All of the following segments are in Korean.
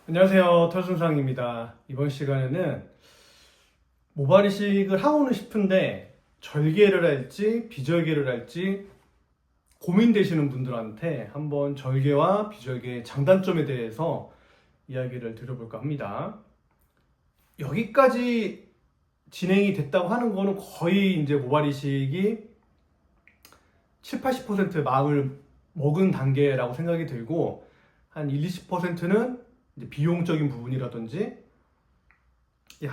안녕하세요. 털순상입니다. 이번 시간에는 모발이식을 하고는 싶은데 절개를 할지 비절개를 할지 고민되시는 분들한테 한번 절개와 비절개의 장단점에 대해서 이야기를 드려볼까 합니다. 여기까지 진행이 됐다고 하는 거는 거의 이제 모발이식이 7, 80% 마음을 먹은 단계라고 생각이 들고 한 1, 20%는 비용적인 부분이라든지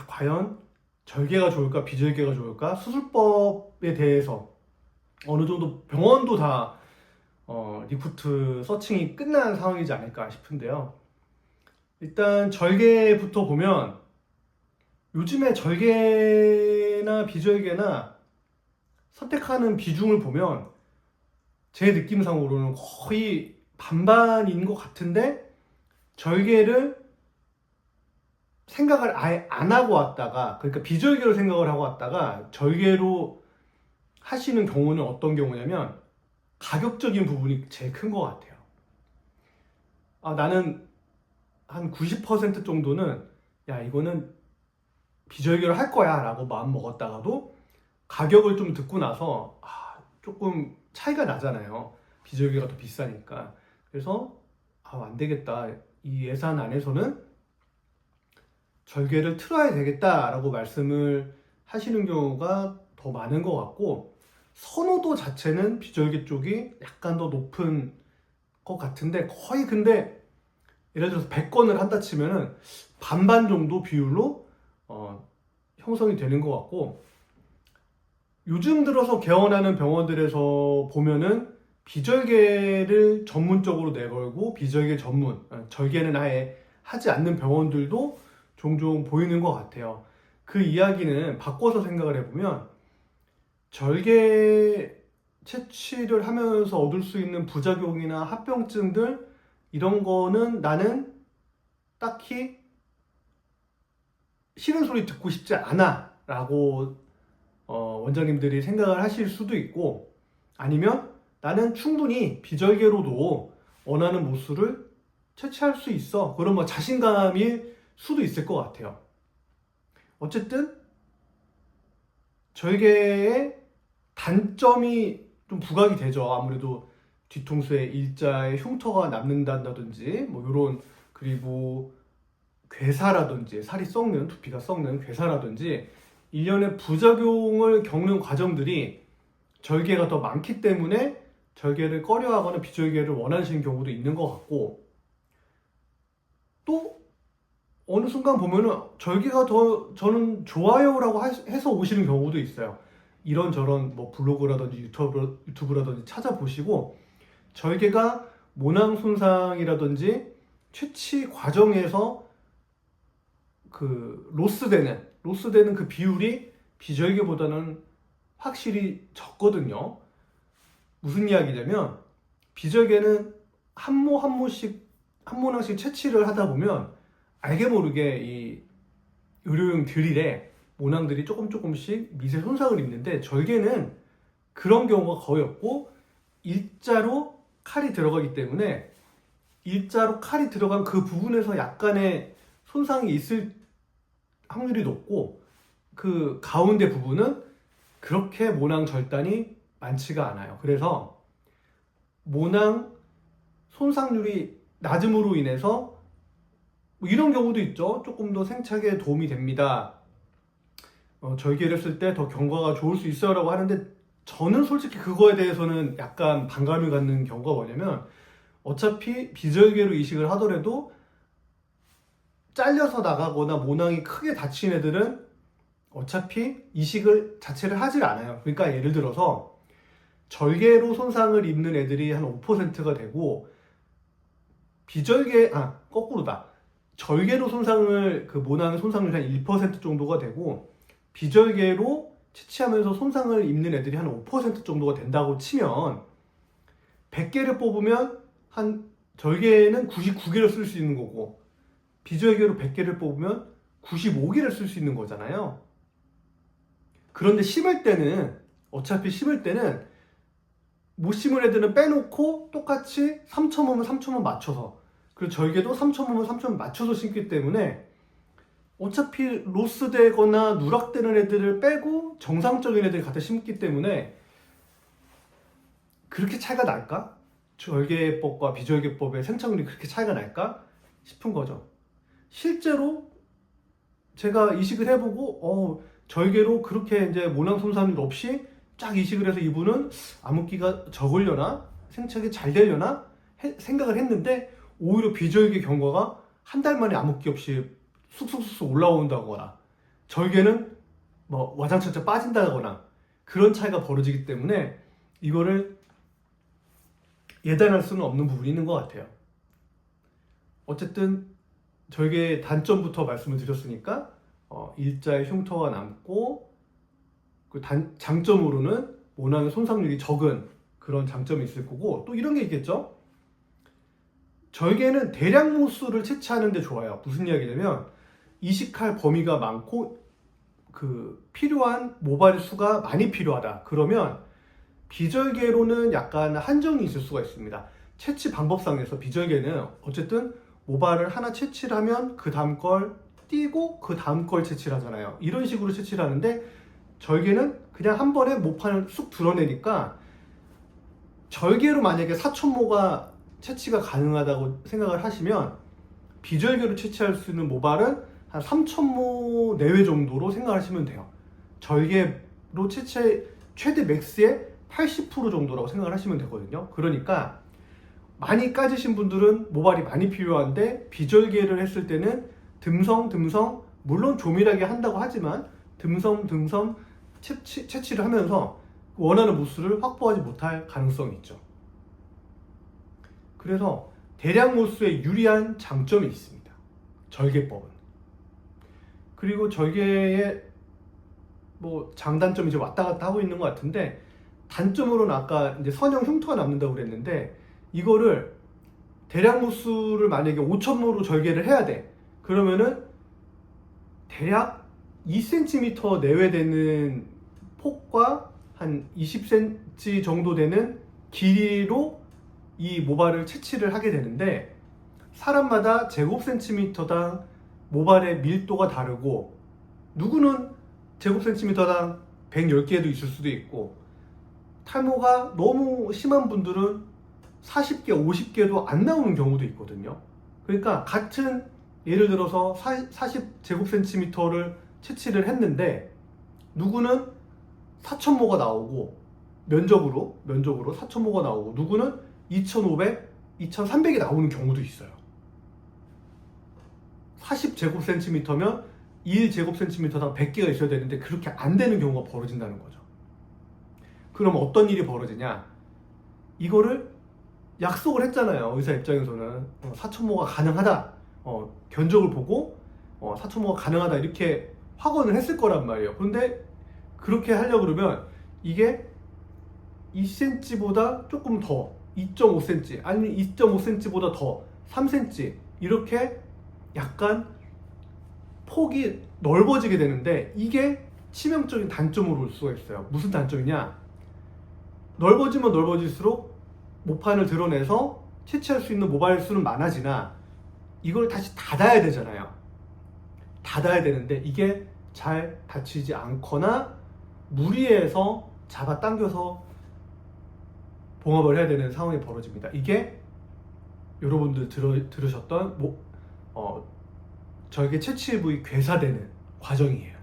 과연 절개가 좋을까 비절개가 좋을까 수술법에 대해서 어느 정도 병원도 다 리쿠트 서칭이 끝난 상황이지 않을까 싶은데요. 일단 절개부터 보면 요즘에 절개나 비절개나 선택하는 비중을 보면 제 느낌상으로는 거의 반반인 것 같은데, 절개를 생각을 아예 안 하고 왔다가, 그러니까 비절개로 생각을 하고 왔다가 절개로 하시는 경우는 어떤 경우냐면 가격적인 부분이 제일 큰 것 같아요. 나는 한 90% 정도는 이거는 비절개로 할 거야 라고 마음 먹었다가도 가격을 좀 듣고 나서 조금 차이가 나잖아요. 비절개가 더 비싸니까. 그래서 안 되겠다, 이 예산 안에서는 절개를 틀어야 되겠다라고 말씀을 하시는 경우가 더 많은 것 같고, 선호도 자체는 비절개 쪽이 약간 더 높은 것 같은데, 거의 근데 예를 들어서 100건을 한다 치면은 반반 정도 비율로 형성이 되는 것 같고, 요즘 들어서 개원하는 병원들에서 보면은 비절개를 전문적으로 내걸고 비절개 전문, 절개는 아예 하지 않는 병원들도 종종 보이는 것 같아요. 그 이야기는 바꿔서 생각을 해보면 절개 채취를 하면서 얻을 수 있는 부작용이나 합병증들, 이런 거는 나는 딱히 싫은 소리 듣고 싶지 않아 라고 원장님들이 생각을 하실 수도 있고, 아니면 나는 충분히 비절개로도 원하는 모수를 채취할 수 있어, 그런 자신감일 수도 있을 것 같아요. 어쨌든 절개의 단점이 좀 부각이 되죠. 아무래도 뒤통수에 일자에 흉터가 남는다든지 이런, 그리고 괴사라든지 살이 썩는, 두피가 썩는 괴사라든지 일련의 부작용을 겪는 과정들이 절개가 더 많기 때문에 절개를 꺼려하거나 비절개를 원하시는 경우도 있는 것 같고, 또 어느 순간 보면은 절개가 더 저는 좋아요라고 해서 오시는 경우도 있어요. 이런저런 블로그라든지 유튜브라든지 찾아보시고 절개가 모낭 손상이라든지 채취 과정에서 그 로스되는 그 비율이 비절개보다는 확실히 적거든요. 무슨 이야기냐면, 비절개는 한 모 한 모낭씩 채취를 하다 보면 알게 모르게 이 의료용 드릴에 모낭들이 조금씩 미세 손상을 입는데, 절개는 그런 경우가 거의 없고 일자로 칼이 들어가기 때문에 일자로 칼이 들어간 그 부분에서 약간의 손상이 있을 확률이 높고, 그 가운데 부분은 그렇게 모낭 절단이 많지가 않아요. 그래서 모낭 손상률이 낮음으로 인해서 이런 경우도 있죠. 조금 더 생착에 도움이 됩니다, 절개를 했을 때 더 경과가 좋을 수 있어요 라고 하는데, 저는 솔직히 그거에 대해서는 약간 반감을 갖는 경우가 뭐냐면, 어차피 비절개로 이식을 하더라도 잘려서 나가거나 모낭이 크게 다친 애들은 어차피 이식을 자체를 하질 않아요. 그러니까 예를 들어서 절개로 손상을 입는 애들이 한 5%가 되고, 거꾸로다. 절개로 손상을, 그 모낭의 손상률이 한 1% 정도가 되고, 비절개로 채취하면서 손상을 입는 애들이 한 5% 정도가 된다고 치면, 100개를 뽑으면 절개는 99개를 쓸 수 있는 거고, 비절개로 100개를 뽑으면 95개를 쓸 수 있는 거잖아요. 그런데 어차피 심을 때는 못 심을 애들은 빼놓고 똑같이 3,000원 맞춰서, 그리고 절개도 3,000모면 3,000 맞춰서 신기 때문에 어차피 로스되거나 누락되는 애들을 빼고 정상적인 애들을 갖다 심기 때문에 그렇게 차이가 날까? 절개법과 비절개법의 생착률이 그렇게 차이가 날까 싶은 거죠. 실제로 제가 이식을 해보고 절개로 그렇게 이제 모낭 손상률 없이 쫙 이식을 해서 이분은 암흑기가 적으려나 생착이 잘 되려나 생각을 했는데 오히려 비절개 경과가 한 달 만에 암흑기 없이 쑥쑥쑥 올라온다거나 절개는 뭐 와장창창 빠진다거나 그런 차이가 벌어지기 때문에 이거를 예단할 수는 없는 부분이 있는 것 같아요. 어쨌든 절개의 단점부터 말씀을 드렸으니까 일자의 흉터가 남고 그 장점으로는 모낭의 손상률이 적은 그런 장점이 있을 거고 또 이런 게 있겠죠. 절개는 대량 모수를 채취하는 데 좋아요. 무슨 이야기냐면 이식할 범위가 많고 그 필요한 모발 수가 많이 필요하다. 그러면 비절개로는 약간 한정이 있을 수가 있습니다. 채취 방법상에서 비절개는 어쨌든 모발을 하나 채취를 하면 그 다음 걸 띄고 그 다음 걸 채취를 하잖아요. 이런 식으로 채취를 하는데 절개는 그냥 한 번에 모판을 쑥 드러내니까 절개로 만약에 4,000모가 채취가 가능하다고 생각을 하시면 비절개로 채취할 수 있는 모발은 한 3,000모 내외 정도로 생각하시면 돼요. 절개로 채취 최대 맥스의 80% 정도라고 생각을 하시면 되거든요. 그러니까 많이 까지신 분들은 모발이 많이 필요한데 비절개를 했을 때는 듬성 물론 조밀하게 한다고 하지만 듬성 채취를 하면서 원하는 모수를 확보하지 못할 가능성이 있죠. 그래서 대량 모수에 유리한 장점이 있습니다. 절개법은. 그리고 절개의 뭐 장단점이 이제 왔다 갔다 하고 있는 것 같은데 단점으로는 아까 이제 선형 흉터가 남는다고 그랬는데 이거를 대량 모수를 만약에 5,000모로 절개를 해야 돼. 그러면은 대략 2cm 내외 되는 폭과 한 20cm 정도 되는 길이로 이 모발을 채취를 하게 되는데 사람마다 제곱센티미터당 모발의 밀도가 다르고 누구는 제곱센티미터당 110개도 있을 수도 있고 탈모가 너무 심한 분들은 40개, 50개도 안 나오는 경우도 있거든요. 그러니까 같은 예를 들어서 40제곱센티미터를 채취를 했는데 누구는 4,000모가 나오고 면적으로 4,000모가 나오고 누구는 2,500, 2,300이 나오는 경우도 있어요. 40제곱센티미터면 1제곱센티미터당 100개가 있어야 되는데 그렇게 안 되는 경우가 벌어진다는 거죠. 그럼 어떤 일이 벌어지냐? 이거를 약속을 했잖아요. 의사 입장에서는 4,000모가 가능하다. 견적을 보고 4,000모가 가능하다 이렇게 확언을 했을 거란 말이에요. 그런데 그렇게 하려고 그러면 이게 2cm보다 조금 더 2.5cm 아니면 2.5cm보다 더 3cm 이렇게 약간 폭이 넓어지게 되는데 이게 치명적인 단점으로 올 수가 있어요. 무슨 단점이냐? 넓어지면 넓어질수록 모판을 드러내서 채취할 수 있는 모발 수는 많아지나 이걸 다시 닫아야 되잖아요. 닫아야 되는데 이게 잘 닫히지 않거나 무리해서 잡아당겨서 봉합을 해야 되는 상황이 벌어집니다. 이게 여러분들 들으셨던 절개 채취 부위 괴사되는 과정이에요.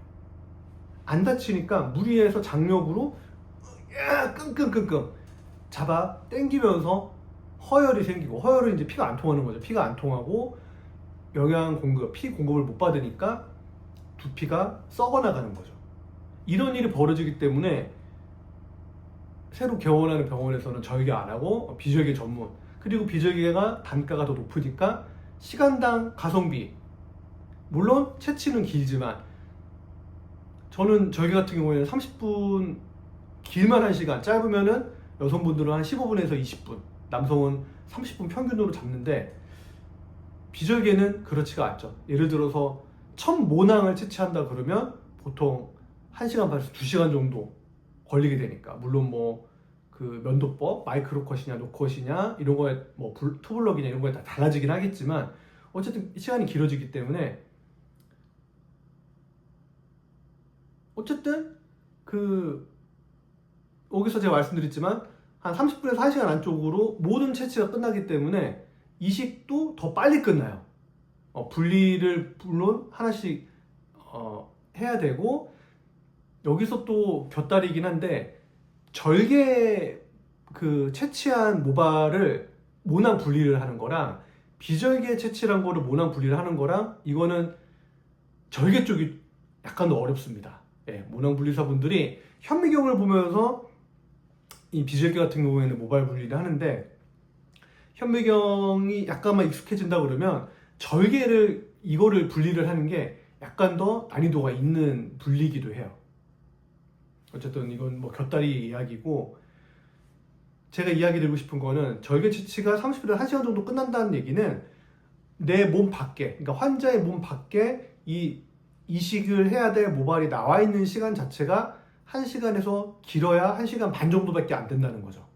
안 다치니까 무리해서 장력으로 끙끙 잡아 당기면서 허열이 생기고 허열은 이제 피가 안 통하는 거죠. 피가 안 통하고 영양 공급, 피 공급을 못 받으니까 두피가 썩어나가는 거죠. 이런 일이 벌어지기 때문에 새로 개원하는 병원에서는 절개 안 하고 비절개 전문, 그리고 비절개가 단가가 더 높으니까 시간당 가성비, 물론 채취는 길지만 저는 절개 같은 경우에는 30분, 길면 1시간, 짧으면은 여성분들은 한 15분에서 20분, 남성은 30분 평균으로 잡는데 비절개는 그렇지가 않죠. 예를 들어서 1,000모낭을 채취한다 그러면 보통 1시간 반에서 2시간 정도 걸리게 되니까, 물론 뭐 그 면도법, 마이크로 컷이냐 노컷이냐 이런 거에 뭐 투블럭이냐 이런 거에 다 달라지긴 하겠지만 어쨌든 시간이 길어지기 때문에 어쨌든 그 여기서 제가 말씀드렸지만 한 30분에서 1시간 안쪽으로 모든 채취가 끝나기 때문에 이식도 더 빨리 끝나요. 분리를 물론 하나씩 해야 되고 여기서 또 곁다리긴 한데 절개 그 채취한 모발을 모낭 분리를 하는 거랑 비절개 채취한 거를 모낭 분리를 하는 거랑 이거는 절개 쪽이 약간 더 어렵습니다. 예, 모낭 분리사분들이 현미경을 보면서 이 비절개 같은 경우에는 모발 분리를 하는데 현미경이 약간만 익숙해진다 그러면 절개를 이거를 분리를 하는 게 약간 더 난이도가 있는 분리기도 해요. 어쨌든 이건 뭐 곁다리 이야기고 제가 이야기 드리고 싶은 거는 절개 채취가 30분에서 1시간 정도 끝난다는 얘기는 내 몸 밖에 그러니까 환자의 몸 밖에 이 이식을 해야 될 모발이 나와 있는 시간 자체가 1시간에서 길어야 1시간 반 정도밖에 안 된다는 거죠.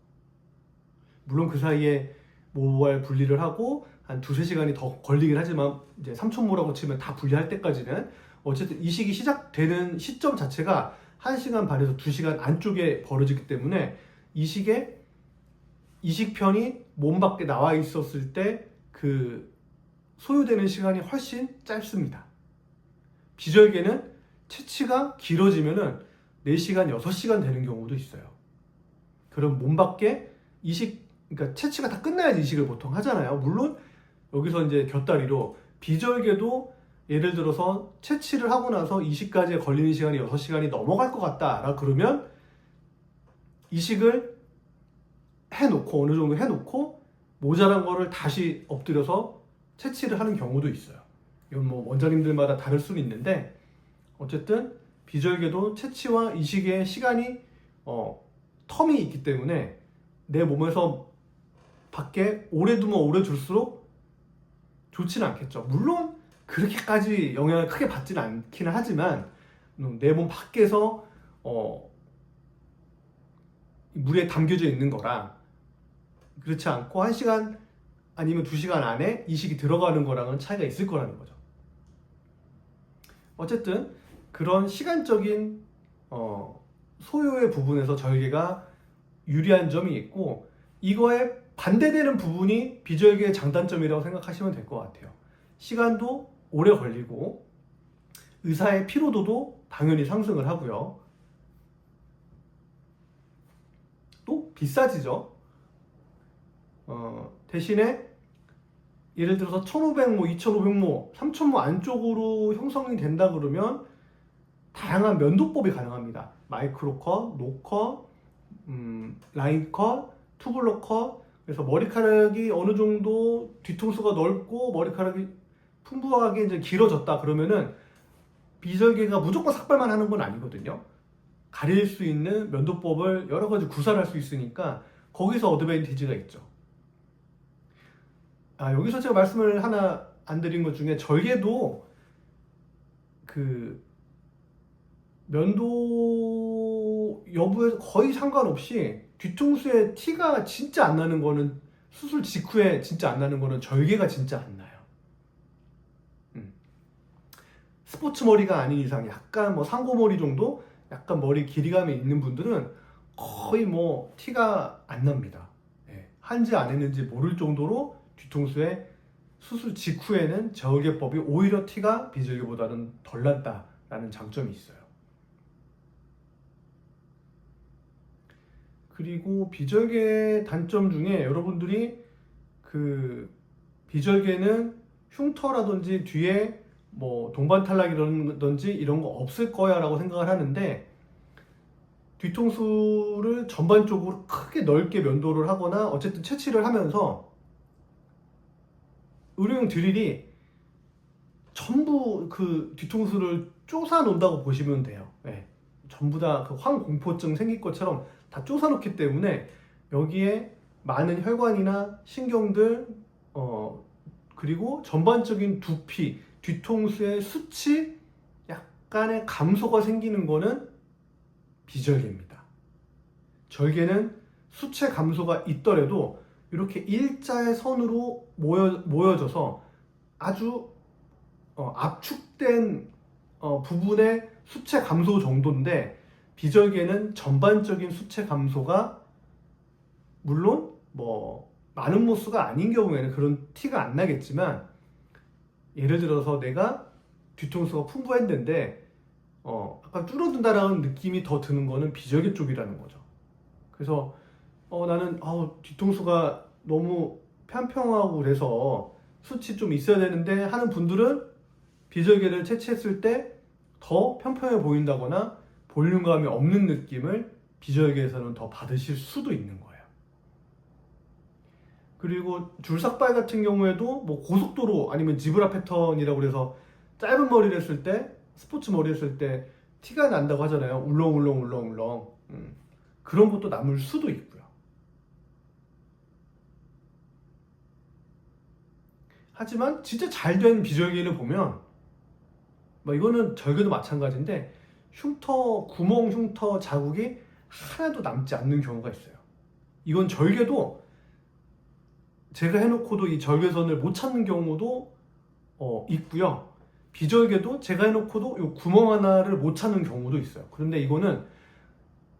물론 그 사이에 모발 분리를 하고 한 2-3시간이 더 걸리긴 하지만 이제 3천모라고 치면 다 분리할 때까지는 어쨌든 이식이 시작되는 시점 자체가 1시간 반에서 2시간 안쪽에 벌어지기 때문에 이식편이 몸 밖에 나와 있었을 때 그 소요되는 시간이 훨씬 짧습니다. 비절개는 채취가 길어지면은 4시간, 6시간 되는 경우도 있어요. 그럼 몸 밖에 그러니까 채취가 다 끝나야지 이식을 보통 하잖아요. 물론 여기서 이제 곁다리로 비절개도 예를 들어서 채취를 하고 나서 이식까지 걸리는 시간이 6시간이 넘어갈 것 같다라 그러면 이식을 해놓고 어느 정도 해놓고 모자란 거를 다시 엎드려서 채취를 하는 경우도 있어요. 이건 뭐 원장님들마다 다를 수는 있는데 어쨌든 비절개도 채취와 이식의 시간이 텀이 있기 때문에 내 몸에서 밖에 오래 두면 오래 둘수록 좋지는 않겠죠. 물론 그렇게까지 영향을 크게 받지는 않기는 하지만 내 몸 밖에서 물에 담겨져 있는 거랑 그렇지 않고 1시간 아니면 2시간 안에 이식이 들어가는 거랑은 차이가 있을 거라는 거죠. 어쨌든 그런 시간적인 소요의 부분에서 절개가 유리한 점이 있고 이거에 반대되는 부분이 비절개의 장단점이라고 생각하시면 될 것 같아요. 시간도 오래 걸리고 의사의 피로도도 당연히 상승을 하고요. 또 비싸지죠. 대신에 예를 들어서 1500모, 2500모, 3000모 안쪽으로 형성이 된다 그러면 다양한 면도법이 가능합니다. 마이크로 컷, 노컷, 라인 컷, 투블럭 컷. 그래서 머리카락이 어느 정도 뒤통수가 넓고 머리카락이 풍부하게 이제 길어졌다 그러면은 비절개가 무조건 삭발만 하는 건 아니거든요. 가릴 수 있는 면도법을 여러 가지 구사할 수 있으니까 거기서 어드밴티지가 있죠. 여기서 제가 말씀을 하나 안 드린 것 중에 절개도 그 면도 여부에 거의 상관없이 뒤통수에 티가 진짜 안 나는 거는 수술 직후에 진짜 안 나는 거는 절개가 진짜 안 나요. 스포츠 머리가 아닌 이상 약간 뭐 상고머리 정도 약간 머리 길이감이 있는 분들은 거의 뭐 티가 안 납니다. 한지 안 했는지 모를 정도로 뒤통수에 수술 직후에는 절개법이 오히려 티가 비절개보다는 덜 난다라는 장점이 있어요. 그리고 비절개 단점 중에 여러분들이 그 비절개는 흉터라든지 뒤에 뭐 동반 탈락이라든지 이런 거 없을 거야 라고 생각을 하는데 뒤통수를 전반적으로 크게 넓게 면도를 하거나 어쨌든 채취를 하면서 의료용 드릴이 전부 그 뒤통수를 쪼사 놓는다고 보시면 돼요. 전부 다 그 황공포증 생길 것처럼 다 쪼사 놓기 때문에 여기에 많은 혈관이나 신경들 그리고 전반적인 두피, 뒤통수의 수치 약간의 감소가 생기는 거는 비절개입니다. 절개는 수채 감소가 있더라도 이렇게 일자의 선으로 모여져서 아주 압축된 부분의 수채 감소 정도인데, 비절개는 전반적인 수채 감소가 물론 뭐 많은 모수가 아닌 경우에는 그런 티가 안 나겠지만, 예를 들어서 내가 뒤통수가 풍부했는데 약간 줄어든다라는 느낌이 더 드는 거는 비절개 쪽이라는 거죠. 그래서 나는 뒤통수가 너무 평평하고 그래서 숱이 좀 있어야 되는데 하는 분들은 비절개를 채취했을 때 더 평평해 보인다거나 볼륨감이 없는 느낌을 비절개에서는 더 받으실 수도 있는 거예요. 그리고 줄삭발 같은 경우에도 뭐 고속도로 아니면 지브라 패턴이라고 그래서 짧은 머리를 했을 때, 스포츠 머리 했을 때 티가 난다고 하잖아요. 울렁울렁. 그런 것도 남을 수도 있고요. 하지만 진짜 잘 된 비절개를 보면, 뭐 이거는 절개도 마찬가지인데, 구멍 흉터 자국이 하나도 남지 않는 경우가 있어요. 이건 절개도 제가 해놓고도 이 절개선을 못 찾는 경우도 있고요. 비절개도 제가 해놓고도 이 구멍 하나를 못 찾는 경우도 있어요. 그런데 이거는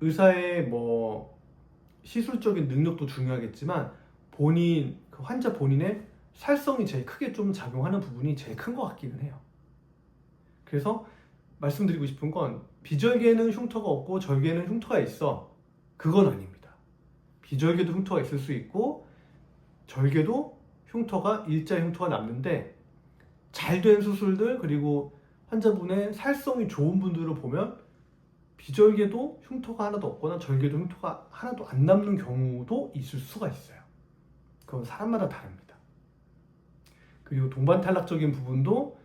의사의 뭐 시술적인 능력도 중요하겠지만 그 환자 본인의 살성이 제일 크게 좀 작용하는 부분이 제일 큰 것 같기는 해요. 그래서 말씀드리고 싶은 건, 비절개는 흉터가 없고 절개는 흉터가 있어, 그건 아닙니다. 비절개도 흉터가 있을 수 있고 절개도 일자 흉터가 남는데, 잘 된 수술들 그리고 환자분의 살성이 좋은 분들을 보면 비절개도 흉터가 하나도 없거나 절개도 흉터가 하나도 안 남는 경우도 있을 수가 있어요. 그건 사람마다 다릅니다. 그리고 동반 탈락적인 부분도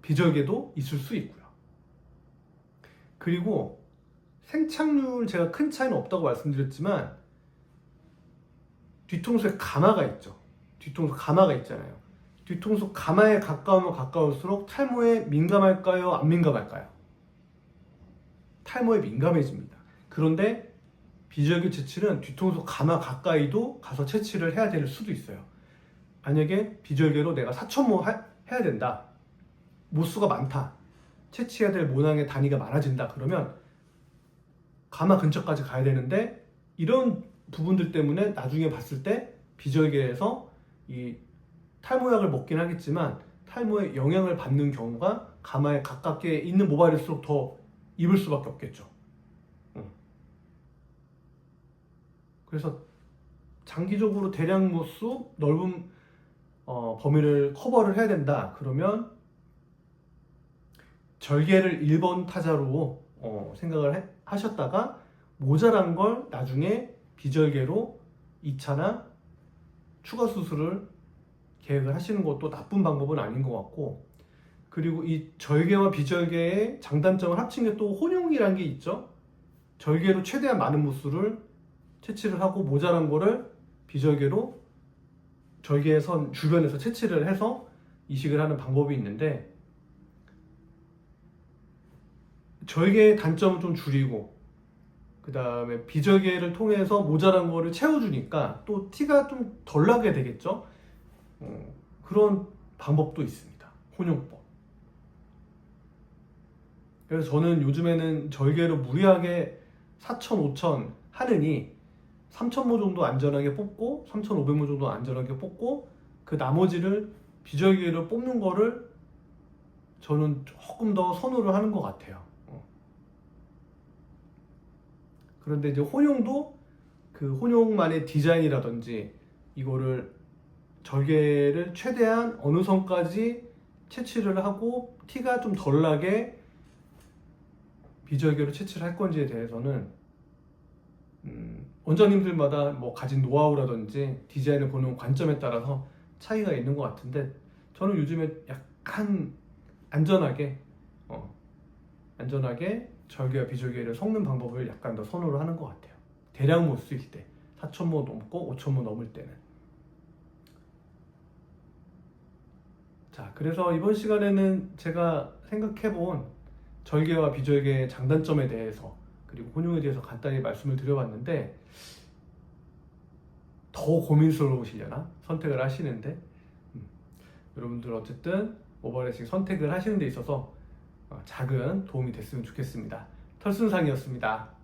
비절개도 있을 수 있고요. 그리고 생착률, 제가 큰 차이는 없다고 말씀드렸지만 뒤통수에 가마가 있죠. 뒤통수 가마가 있잖아요. 뒤통수 가마에 가까우면 가까울수록 탈모에 민감할까요? 안 민감할까요? 탈모에 민감해집니다. 그런데 비절개 채취는 뒤통수 가마 가까이도 가서 채취를 해야 될 수도 있어요. 만약에 비절개로 내가 4천모 해야 된다, 모수가 많다, 채취해야 될 모낭의 단위가 많아진다, 그러면 가마 근처까지 가야 되는데, 이런 부분들 때문에 나중에 봤을 때 비절개에서 이 탈모약을 먹긴 하겠지만 탈모에 영향을 받는 경우가 가마에 가깝게 있는 모발일수록 더 입을 수밖에 없겠죠. 그래서 장기적으로 대량 모수 넓은 범위를 커버를 해야 된다, 그러면 절개를 1번 타자로 생각을 하셨다가 모자란 걸 나중에 비절개로 2차나 추가 수술을 계획을 하시는 것도 나쁜 방법은 아닌 것 같고, 그리고 이 절개와 비절개의 장단점을 합친 게 또 혼용이라는 게 있죠. 절개로 최대한 많은 모수를 채취를 하고 모자란 거를 비절개로 절개의 선 주변에서 채취를 해서 이식을 하는 방법이 있는데, 절개의 단점을 좀 줄이고 그 다음에 비절개를 통해서 모자란 거를 채워주니까 또 티가 좀 덜 나게 되겠죠. 그런 방법도 있습니다. 혼용법. 그래서 저는 요즘에는 절개로 무리하게 4,000, 5,000 하느니 3,000모 정도 안전하게 뽑고 3,500모 정도 안전하게 뽑고 그 나머지를 비절개로 뽑는 거를 저는 조금 더 선호를 하는 것 같아요. 그런데 이제 혼용도 그 혼용만의 디자인이라든지 이거를 절개를 최대한 어느 선까지 채취를 하고 티가 좀 덜 나게 비절개로 채취를 할 건지에 대해서는 원장님들마다 뭐 가진 노하우라든지 디자인을 보는 관점에 따라서 차이가 있는 것 같은데, 저는 요즘에 약간 안전하게 절개와 비절개를 섞는 방법을 약간 더 선호를 하는 것 같아요. 대량 모수일 때, 4,000모 넘고 5,000모 넘을 때는. 자, 그래서 이번 시간에는 제가 생각해본 절개와 비절개의 장단점에 대해서 그리고 혼용에 대해서 간단히 말씀을 드려봤는데 더 고민스러우시려나? 선택을 하시는데 여러분들 어쨌든 오버레싱 선택을 하시는 데 있어서 작은 도움이 됐으면 좋겠습니다. 털순상이었습니다.